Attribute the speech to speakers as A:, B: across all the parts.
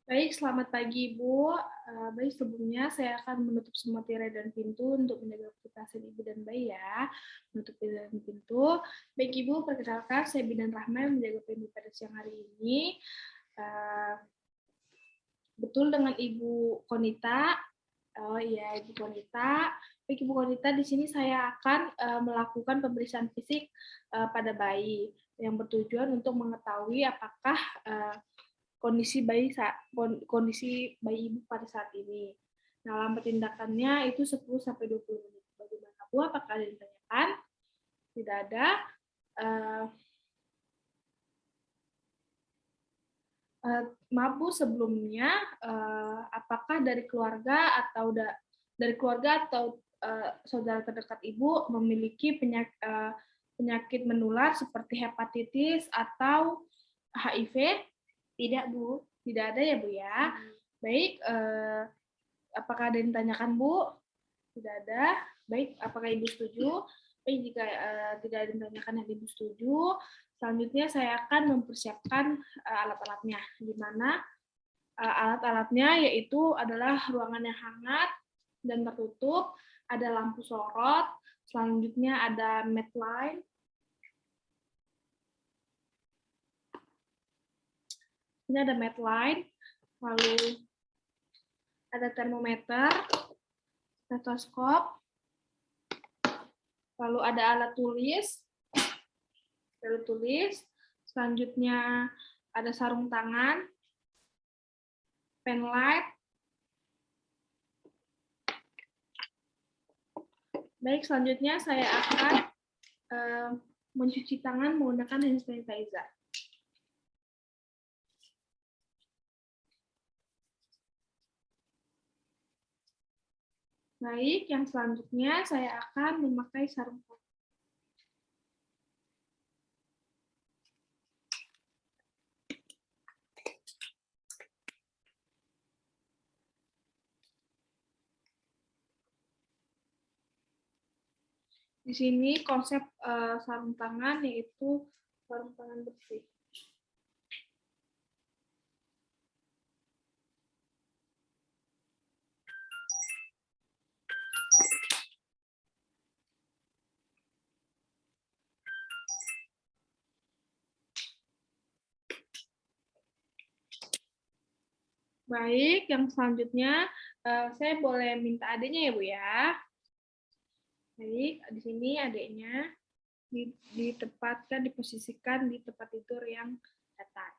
A: Baik, selamat pagi Ibu. Baik, sebelumnya saya akan menutup semua tirai dan pintu untuk menjaga privasi Ibu dan bayi ya. Menutup tirai dan pintu. Baik Ibu, perkenalkan saya Bidan Rahma yang menjaga pintu pada siang hari ini. Betul dengan Ibu Konita. Oh iya, Ibu Konita. Baik Ibu Konita, di sini saya akan melakukan pemeriksaan fisik pada bayi yang bertujuan untuk mengetahui apakah kondisi kondisi bayi ibu pada saat ini. Nah, lama tindakannya itu 10 sampai 20 menit. Bagaimana Bu? Apakah ada yang ditanyakan? Tidak ada. Uh, Maaf Bu, sebelumnya apakah dari keluarga atau saudara terdekat Ibu memiliki penyakit menular seperti hepatitis atau HIV? Tidak, Bu. Tidak ada ya, Bu ya. Baik, apakah ada yang ditanyakan, Bu? Tidak ada. Baik, apakah Ibu setuju? Baik, jika tidak ada yang ditanyakan dan Ibu setuju, selanjutnya saya akan mempersiapkan alat-alatnya. Di mana alat-alatnya yaitu adalah ruangan yang hangat dan tertutup, ada lampu sorot, selanjutnya ada mat line, ini ada mat line, lalu ada termometer, stetoskop, lalu ada alat tulis, selanjutnya ada sarung tangan, pen light. Baik, selanjutnya saya akan mencuci tangan menggunakan hand sanitizer. Baik, yang selanjutnya saya akan memakai sarung tangan. Di sini konsep sarung tangan yaitu sarung tangan bersih. Baik, yang selanjutnya saya boleh minta adiknya ya Bu ya. Baik, di sini adiknya ditempatkan, diposisikan di tempat tidur yang datar.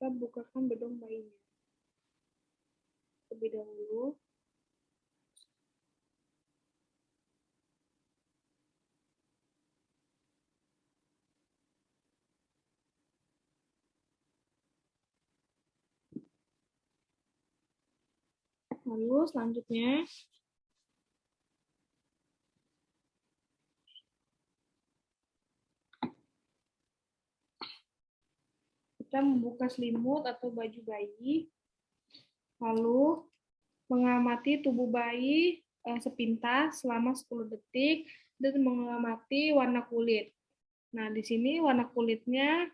A: Kita bukakan bedong bayinya. Terlebih dahulu, lalu selanjutnya kita membuka selimut atau baju bayi, lalu mengamati tubuh bayi sepintas selama 10 detik dan mengamati warna kulit. Nah, di sini warna kulitnya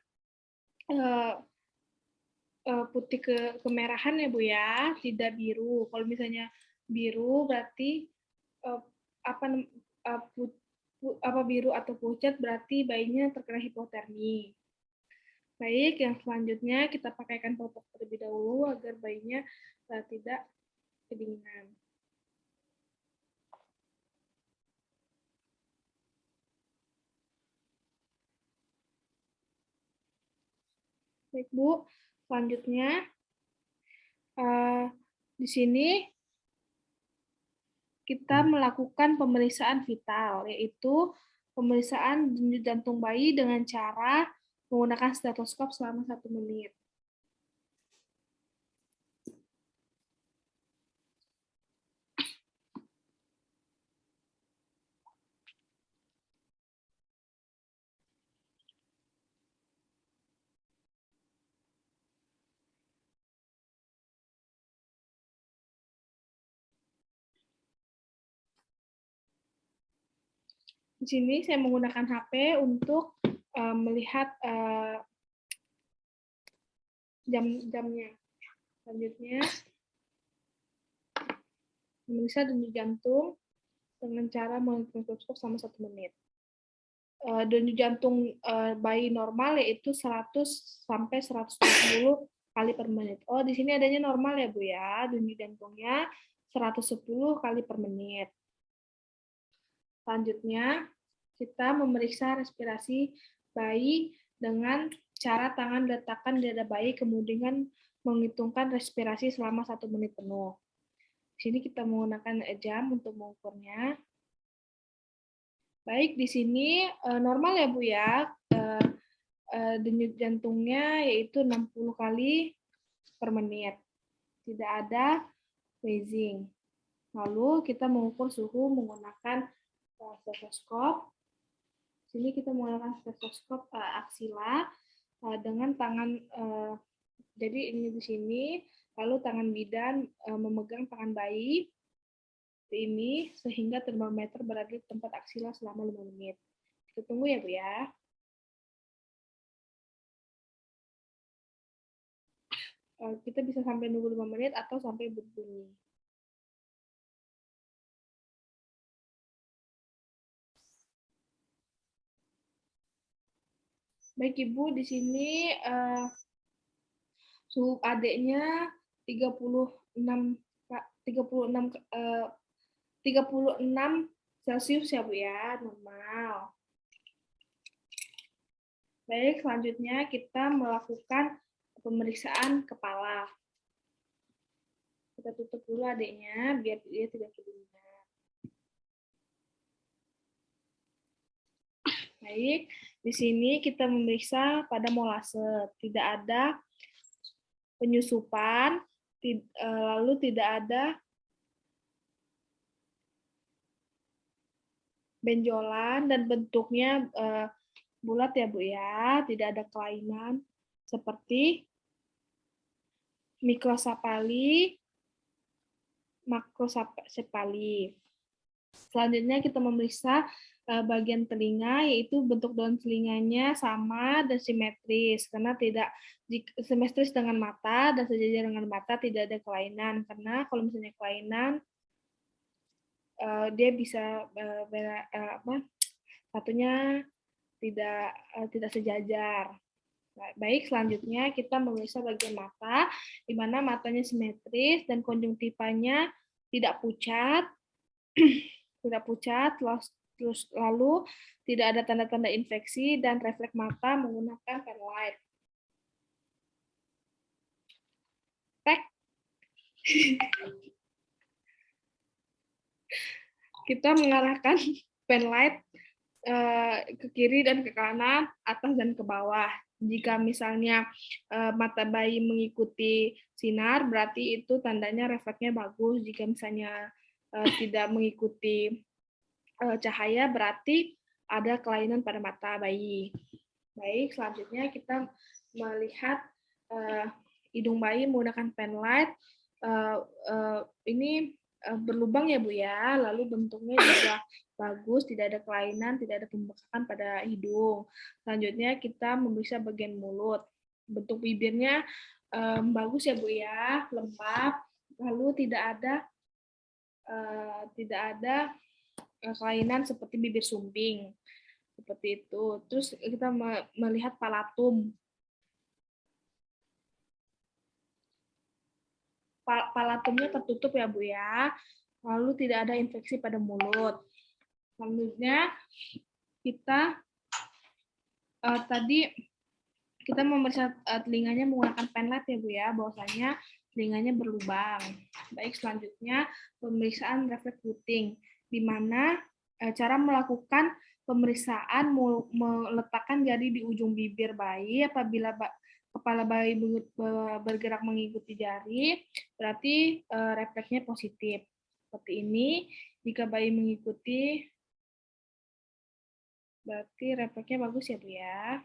A: putih kemerahan ya Bu ya, tidak biru. Kalau misalnya biru berarti apa biru atau pucat berarti bayinya terkena hipotermi. Baik, yang selanjutnya kita pakaikan popok terlebih dahulu agar bayinya tidak kedinginan. Baik Bu, selanjutnya di sini kita melakukan pemeriksaan vital, yaitu pemeriksaan denyut jantung bayi dengan cara menggunakan stetoskop selama 1 menit. Di sini saya menggunakan HP untuk melihat jam-jamnya. Selanjutnya, memeriksa denyut jantung dengan cara mikroskop selama 1 menit. Denyut jantung bayi normal yaitu 100 sampai 120 kali per menit. Oh, di sini adanya normal ya, Bu ya. Denyut jantungnya 110 kali per menit. Selanjutnya, kita memeriksa respirasi bayi dengan cara tangan letakkan di dada bayi, kemudian menghitungkan respirasi selama 1 menit penuh. Di sini kita menggunakan jam untuk mengukurnya. Baik, di sini normal ya Bu ya, denyut jantungnya yaitu 60 kali per menit. Tidak ada wheezing. Lalu kita mengukur suhu menggunakan stetoskop. Di sini kita menggunakan stetoskop aksila dengan tangan, jadi ini di sini, lalu tangan bidan memegang tangan bayi ini sehingga termometer berada di tempat aksila selama 5 menit. Kita tunggu ya Bu ya. Kita bisa sampai nunggu 5 menit atau sampai berbunyi. Baik Ibu, di sini suhu adiknya 36 Celcius ya Bu ya, normal. Baik, selanjutnya kita melakukan pemeriksaan kepala. Kita tutup dulu adiknya biar dia tidak kedinginan. Baik, di sini kita memeriksa pada molase. Tidak ada penyusupan, lalu tidak ada benjolan dan bentuknya bulat ya Bu ya, tidak ada kelainan seperti mikrosefali, makrosefali. Selanjutnya kita memeriksa bagian telinga, yaitu bentuk daun telinganya sama dan simetris, karena tidak simetris dengan mata dan sejajar dengan mata, tidak ada kelainan. Karena kalau misalnya kelainan, dia bisa satunya tidak sejajar. Baik, selanjutnya kita memeriksa bagian mata, di mana matanya simetris dan konjungtivanya tidak pucat, terus lalu tidak ada tanda-tanda infeksi dan refleks mata menggunakan pen light. Kita mengarahkan pen light ke kiri dan ke kanan, atas dan ke bawah. Jika misalnya mata bayi mengikuti sinar, berarti itu tandanya refleksnya bagus. Jika misalnya tidak mengikuti cahaya, berarti ada kelainan pada mata bayi. Baik, selanjutnya kita melihat hidung bayi menggunakan pen light. Ini berlubang ya Bu ya, lalu bentuknya juga bagus, tidak ada kelainan, tidak ada pembekakan pada hidung. Selanjutnya kita memeriksa bagian mulut. Bentuk bibirnya bagus ya Bu ya, lembab, lalu tidak ada kelainan seperti bibir sumbing. Seperti itu. Terus kita melihat palatum. Palatumnya tertutup ya Bu ya. Lalu tidak ada infeksi pada mulut. Selanjutnya kita tadi kita memeriksa telinganya menggunakan pen light ya Bu ya, bahwasanya telinganya berlubang. Baik, selanjutnya pemeriksaan refleks puting, di mana cara melakukan pemeriksaan meletakkan jari di ujung bibir bayi. Apabila kepala bayi bergerak mengikuti jari, berarti refleksnya positif. Seperti ini, jika bayi mengikuti, berarti refleksnya bagus ya Bu ya.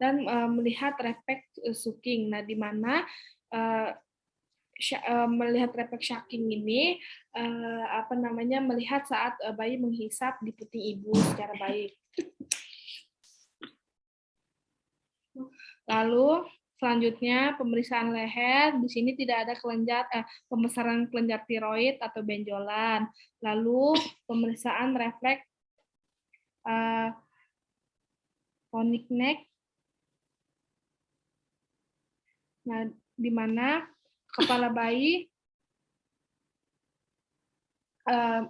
A: Dan melihat refleks sucking, nah di mana melihat refleks shocking ini melihat saat bayi menghisap di puting ibu secara baik. Lalu selanjutnya pemeriksaan leher. Di sini tidak ada pembesaran kelenjar tiroid atau benjolan. Lalu pemeriksaan refleks chronic neck. Nah, di mana kepala bayi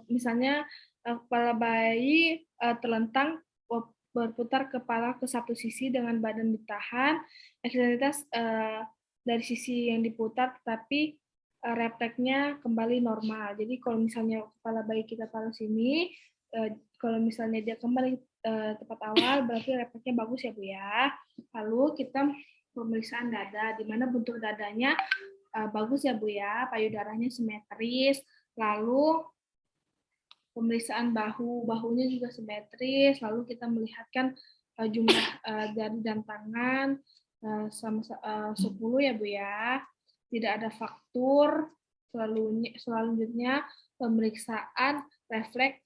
A: misalnya kepala bayi terlentang berputar kepala ke satu sisi dengan badan ditahan, ekstensitas dari sisi yang diputar, tetapi refleksnya kembali normal. Jadi kalau misalnya kepala bayi kita taruh sini, kalau misalnya dia kembali tempat awal, berarti refleksnya bagus ya Bu ya. Lalu kita pemeriksaan dada, di mana bentuk dadanya bagus ya Bu ya, payudaranya simetris. Lalu pemeriksaan bahunya juga simetris, lalu kita melihatkan jumlah jari dan tangan sama 10 ya Bu ya. Tidak ada fraktur. Selanjutnya pemeriksaan refleks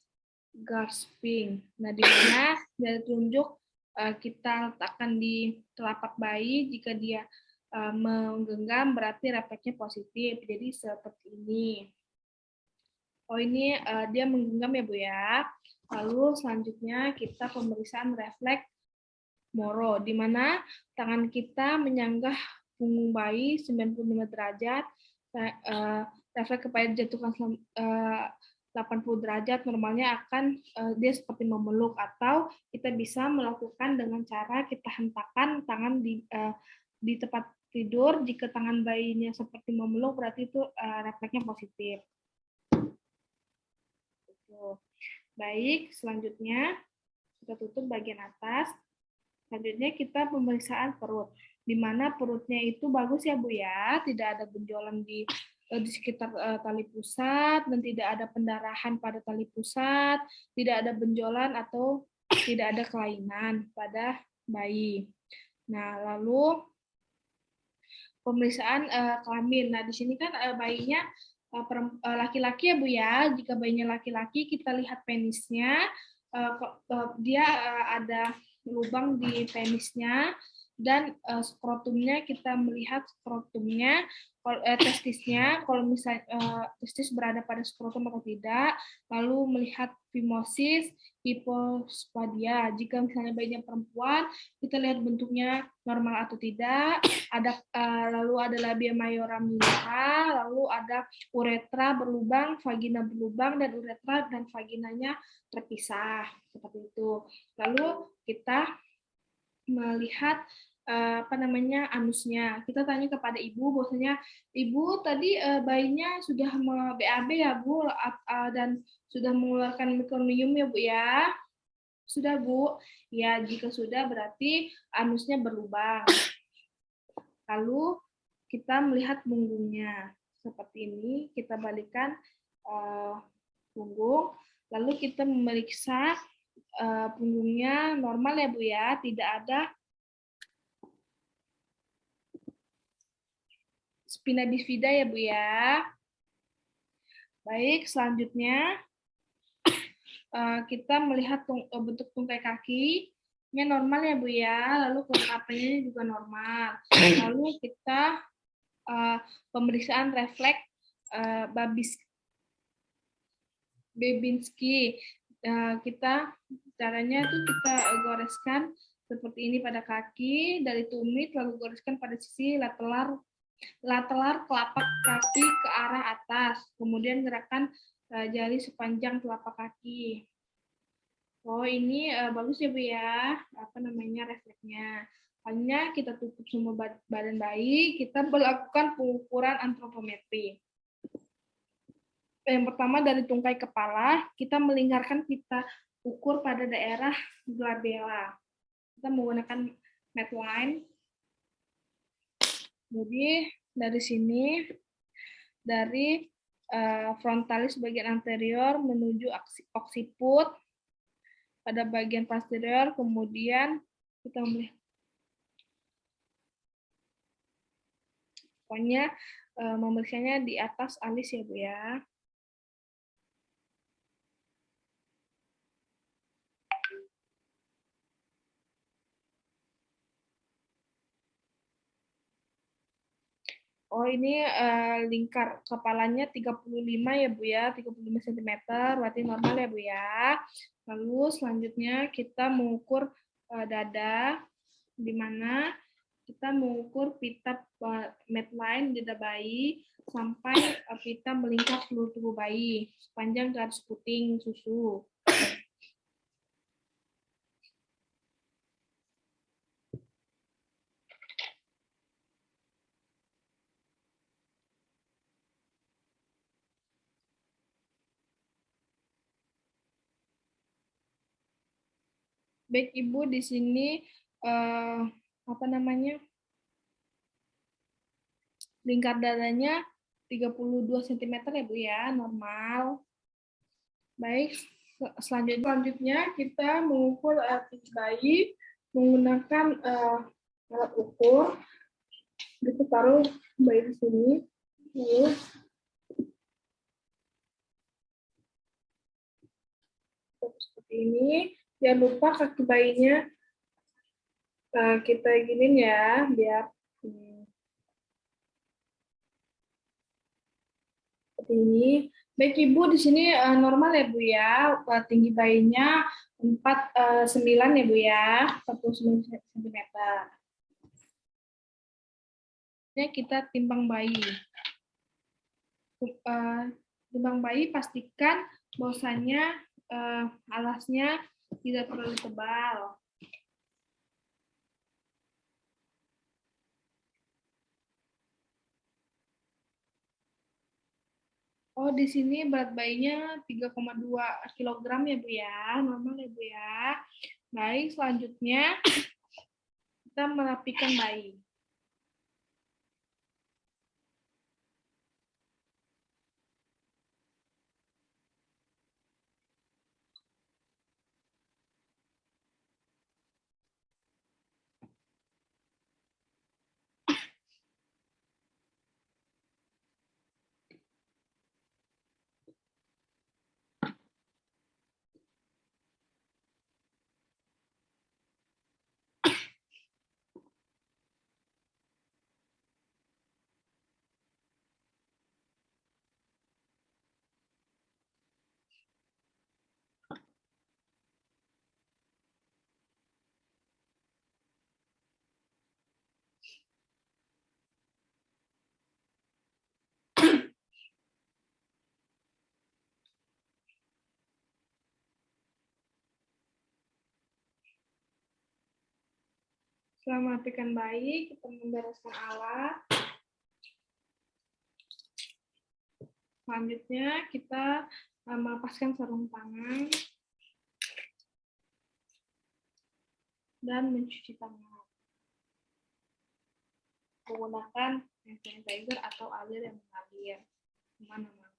A: gasping. Nah, di mana dari tunjuk kita letakkan di telapak bayi, jika dia menggenggam berarti refleksnya positif. Jadi seperti ini. Oh, ini dia menggenggam ya Bu ya. Lalu selanjutnya kita pemeriksaan refleks Moro, di mana tangan kita menyanggah punggung bayi 95 derajat, refleks kepada jatuhkan 80 derajat, normalnya akan dia seperti memeluk, atau kita bisa melakukan dengan cara kita hentakkan tangan di tempat tidur. Jika tangan bayinya seperti memeluk, berarti itu refleksnya positif. Baik, selanjutnya kita tutup bagian atas. Selanjutnya kita pemeriksaan perut, di mana perutnya itu bagus ya Bu ya, tidak ada benjolan di sekitar tali pusat, dan tidak ada pendarahan pada tali pusat, tidak ada benjolan atau tidak ada kelainan pada bayi. Nah, lalu pemeriksaan kelamin. Nah, di sini kan bayinya laki-laki ya Bu ya. Jika bayinya laki-laki, kita lihat penisnya, dia ada lubang di penisnya, dan skrotumnya kita melihat skrotumnya, testisnya, kalau misalnya testis berada pada skrotum atau tidak, lalu melihat fimosis, hipospadia. Jika misalnya bayinya perempuan, kita lihat bentuknya normal atau tidak, lalu ada labia mayora minora, lalu ada uretra berlubang, vagina berlubang, dan uretra dan vaginanya terpisah, seperti itu. Lalu kita melihat anusnya. Kita tanya kepada ibu, bahwasanya ibu tadi bayinya sudah BAB ya Bu, dan sudah mengeluarkan mekonium ya Bu ya. Sudah Bu? Ya, jika sudah berarti anusnya berlubang. Lalu kita melihat punggungnya seperti ini, kita balikan punggung, lalu kita memeriksa punggungnya normal ya Bu ya, tidak ada spina bifida ya Bu ya. Baik, selanjutnya kita melihat bentuk tungkai kakinya normal ya Bu ya, lalu kelengkapannya juga normal. Lalu kita pemeriksaan refleks Babinski. Kita caranya itu kita goreskan seperti ini pada kaki dari tumit, lalu goreskan pada sisi lateral telapak kaki ke arah atas, kemudian gerakan jari sepanjang telapak kaki. Oh, ini bagus ya Bu ya, refleksnya. Hanya kita tutup semua badan bayi, kita melakukan pengukuran antropometri. Yang pertama dari tungkai kepala, kita melingkarkan, kita ukur pada daerah glabella. Kita menggunakan Medline. Jadi dari sini, dari frontalis bagian anterior menuju occiput pada bagian posterior, kemudian kita melihat, pokoknya memeriksanya di atas alis ya, Bu ya. Oh, ini lingkar kepalanya 35 ya, Bu ya. 35 cm, berarti normal ya, Bu ya. Lalu selanjutnya kita mengukur dada, di mana kita mengukur pita midline dada bayi sampai pita melingkar seluruh tubuh bayi sepanjang garis puting susu. Baik Ibu, di sini apa namanya? Lingkar dadanya 32 cm ya, Bu ya, normal. Baik, selanjutnya kita mengukur tinggi bayi menggunakan alat ukur. Kita taruh bayi di sini. Lalu seperti ini. Jangan lupa kaki bayinya kita giniin ya, biar seperti ini. Baik Ibu, di sini normal ya Bu ya, tinggi bayinya 49 ya Bu ya, 49 cm. Kita timbang bayi. Timbang bayi pastikan bahwasanya alasnya tidak terlalu tebal. Oh, di sini berat bayinya 3,2 kg ya, Bu ya. Normal ya, Bu ya. Baik, selanjutnya kita merapikan bayi. Setelah merapikan bayi, kita membereskan alat. Selanjutnya kita melepaskan sarung tangan dan mencuci tangan menggunakan hand sanitizer atau air yang mengalir kemana-mana.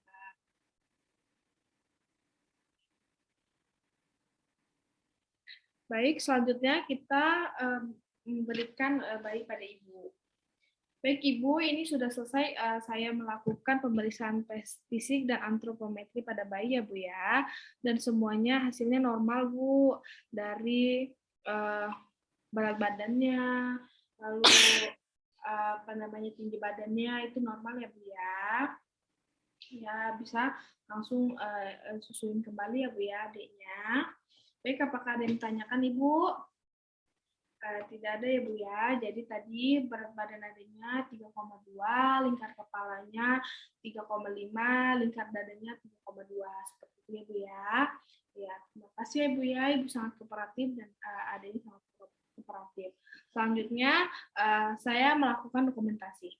A: Baik, selanjutnya kita memberikan bayi pada ibu. Baik Ibu, ini sudah selesai saya melakukan pemeriksaan tes fisik dan antropometri pada bayi ya Bu ya. Dan semuanya hasilnya normal Bu. Dari berat badannya, lalu apa namanya tinggi badannya itu normal ya Bu ya. Ya bisa langsung susuin kembali ya Bu ya adiknya. Baik, apakah ada yang ditanyakan Ibu? Tidak ada ya Bu ya. Jadi tadi berat badan adanya 3,2, lingkar kepalanya 3,5, lingkar dadanya 3,2. Seperti itu ya Bu ya. Ya, terima kasih ya Bu ya. Ibu sangat kooperatif dan adanya sangat kooperatif. Selanjutnya saya melakukan dokumentasi.